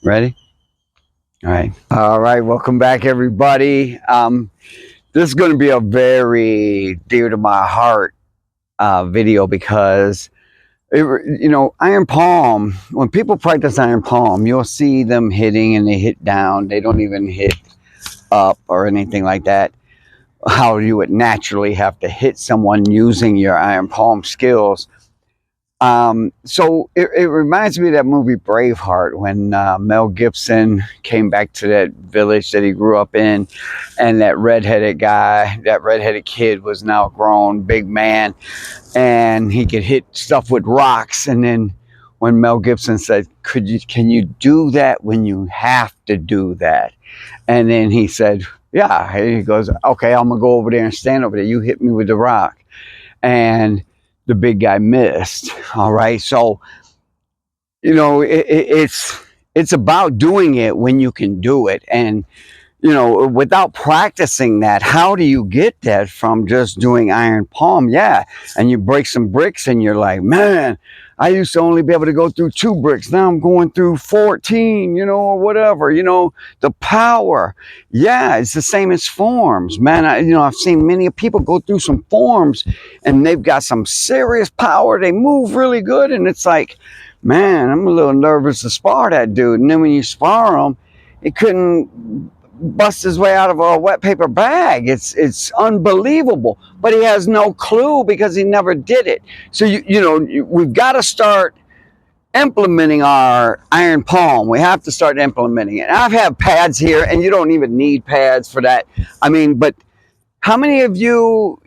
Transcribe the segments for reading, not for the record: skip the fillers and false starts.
Ready? All right. All right. Welcome back, everybody. This is going to be a very dear to my heart video because, iron palm, when people practice iron palm, you'll see them hitting and they hit down. They don't even hit up or anything like that. How you would naturally have to hit someone using your iron palm skills. So it reminds me of that movie Braveheart when Mel Gibson came back to that village that he grew up in, and that redheaded kid was now grown, big man, and he could hit stuff with rocks. And then when Mel Gibson said, can you do that when you have to do that? And then he said, yeah. He goes, okay, I'm gonna go over there and stand over there. You hit me with the rock. And the big guy missed. All right. So, it's about doing it when you can do it. And, without practicing that, how do you get that from just doing iron palm? Yeah. And you break some bricks and you're like, man, I used to only be able to go through 2 bricks. Now I'm going through 14, or whatever, the power. Yeah, it's the same as forms, man. I've seen many people go through some forms and they've got some serious power. They move really good. And it's like, man, I'm a little nervous to spar that dude. And then when you spar him, he couldn't bust his way out of a wet paper bag. It's unbelievable, but he has no clue because he never did it. So we've got to start implementing our iron palm. We have to start implementing it. I've had pads here, and you don't even need pads for that. But how many of you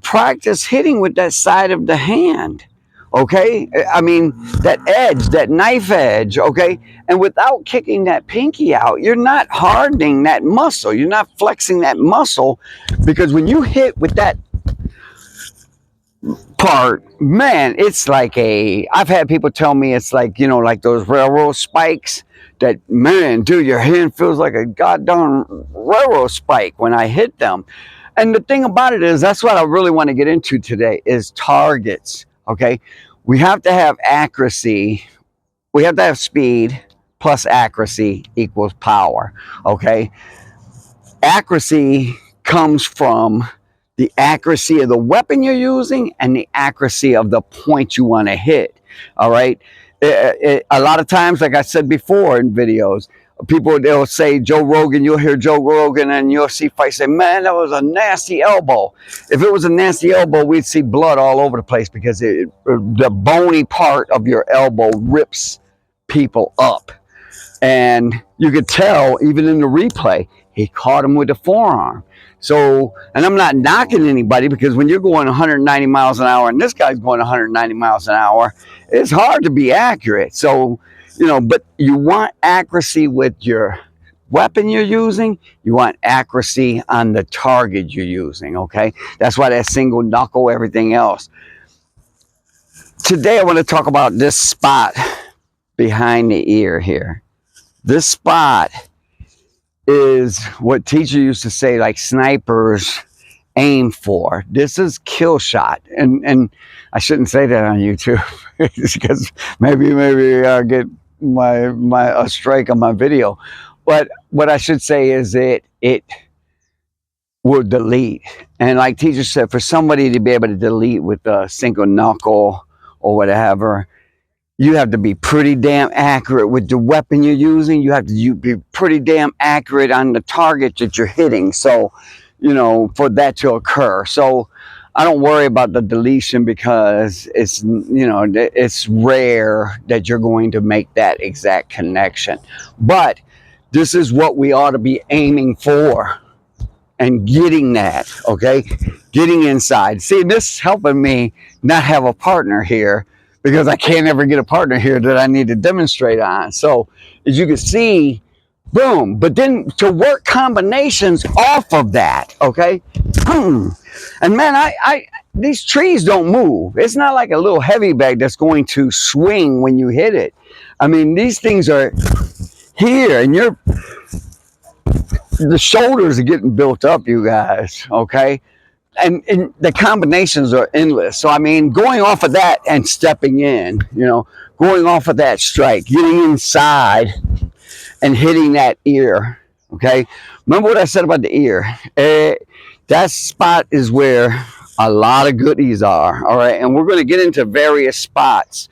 practice hitting with that side of the hand? Okay, that edge, that knife edge, okay? And without kicking that pinky out, you're not hardening that muscle. You're not flexing that muscle, because when you hit with that part, man, it's like I've had people tell me it's like, like those railroad spikes that, man, dude, your hand feels like a goddamn railroad spike when I hit them. And the thing about it is, that's what I really want to get into today is targets. Okay, we have to have accuracy. We have to have speed plus accuracy equals power. Okay, accuracy comes from the accuracy of the weapon you're using and the accuracy of the point you want to hit. All right, a lot of times, like I said before in videos, they'll say Joe Rogan, you'll hear Joe Rogan and you'll see fights say, man, that was a nasty elbow. If it was a nasty elbow, we'd see blood all over the place because the bony part of your elbow rips people up. And you could tell even in the replay, he caught him with the forearm. So, and I'm not knocking anybody, because when you're going 190 miles an hour and this guy's going 190 miles an hour, it's hard to be accurate. So, but you want accuracy with your weapon you're using. You want accuracy on the target you're using, okay? That's why that single knuckle, everything else. Today I want to talk about this spot behind the ear here. This spot is what teacher used to say, like snipers aim for. This is kill shot. And I shouldn't say that on YouTube because maybe I'll get a strike on my video. But what I should say is it will delete. And like teacher said, for somebody to be able to delete with a single knuckle or whatever, you have to be pretty damn accurate with the weapon you're using. You have to be pretty damn accurate on the target that you're hitting. So, for that to occur. So I don't worry about the deletion, because it's rare that you're going to make that exact connection. But this is what we ought to be aiming for and getting that, okay? Getting inside. See, this is helping me not have a partner here, because I can't ever get a partner here that I need to demonstrate on. So as you can see, boom. But then to work combinations off of that, okay? And man, these trees don't move. It's not like a little heavy bag that's going to swing when you hit it. These things are here, and the shoulders are getting built up, you guys, okay? And the combinations are endless. So, going off of that and stepping in, going off of that strike, getting inside, and hitting that ear. Okay, remember what I said about the ear? That spot is where a lot of goodies are. All right, and we're going to get into various spots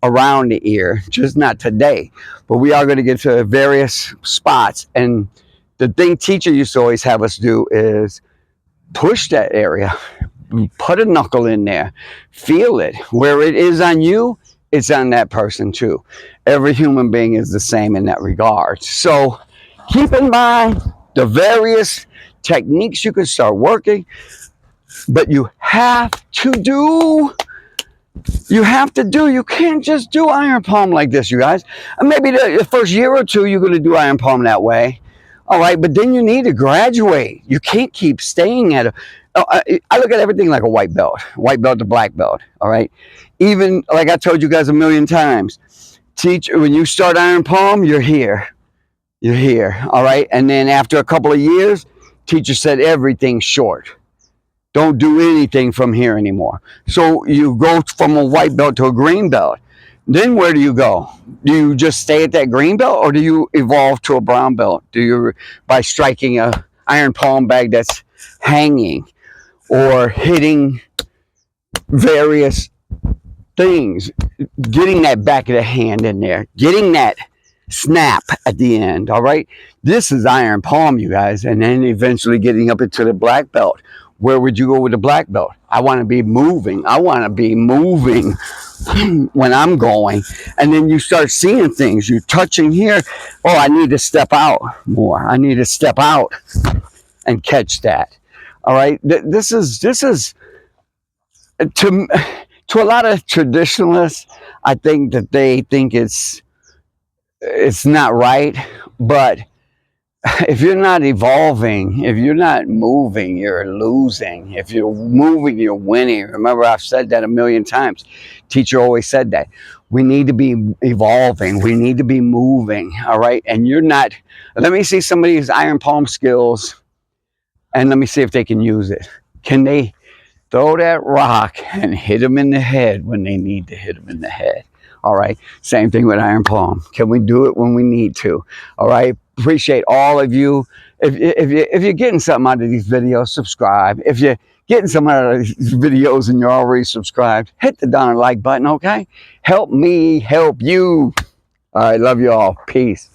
around the ear, just not today, but we are going to get to various spots. And the thing teacher used to always have us do is push that area, put a knuckle in there, feel it. Where it is on you, it's on that person too. Every human being is the same in that regard. So keep in mind the various techniques you can start working, but you have to do. You can't just do iron palm like this, you guys. And maybe the first year or two, you're going to do iron palm that way. All right, but then you need to graduate. You can't keep staying at I look at everything like a white belt to black belt. All right, even like I told you guys a million times, when you start iron palm, you're here. All right, and then after a couple of years, teacher said everything's short. Don't do anything from here anymore. So you go from a white belt to a green belt. Then where do you go? Do you just stay at that green belt, or do you evolve to a brown belt? Do you, by striking a iron palm bag that's hanging, or hitting various things, getting that back of the hand in there, getting that snap at the end. All right, this is iron palm, you guys, and then eventually getting up into the black belt. Where would you go with the black belt? I want to be moving. When I'm going. And then you start seeing things. You're touching here. Oh, I need to step out more. I need to step out and catch that. All right. This is to a lot of traditionalists, I think that they think it's not right. But if you're not evolving, if you're not moving, you're losing. If you're moving, you're winning. Remember, I've said that a million times. Teacher always said that. We need to be evolving. We need to be moving, all right? And you're not. Let me see somebody's iron palm skills, and let me see if they can use it. Can they throw that rock and hit them in the head when they need to hit them in the head? All right, same thing with iron palm. Can we do it when we need to? All right, appreciate all of you. If you're getting something out of these videos, subscribe. If you're getting something out of these videos and you're already subscribed, hit the darn like button, okay? Help me help you. All right, love you all. Peace.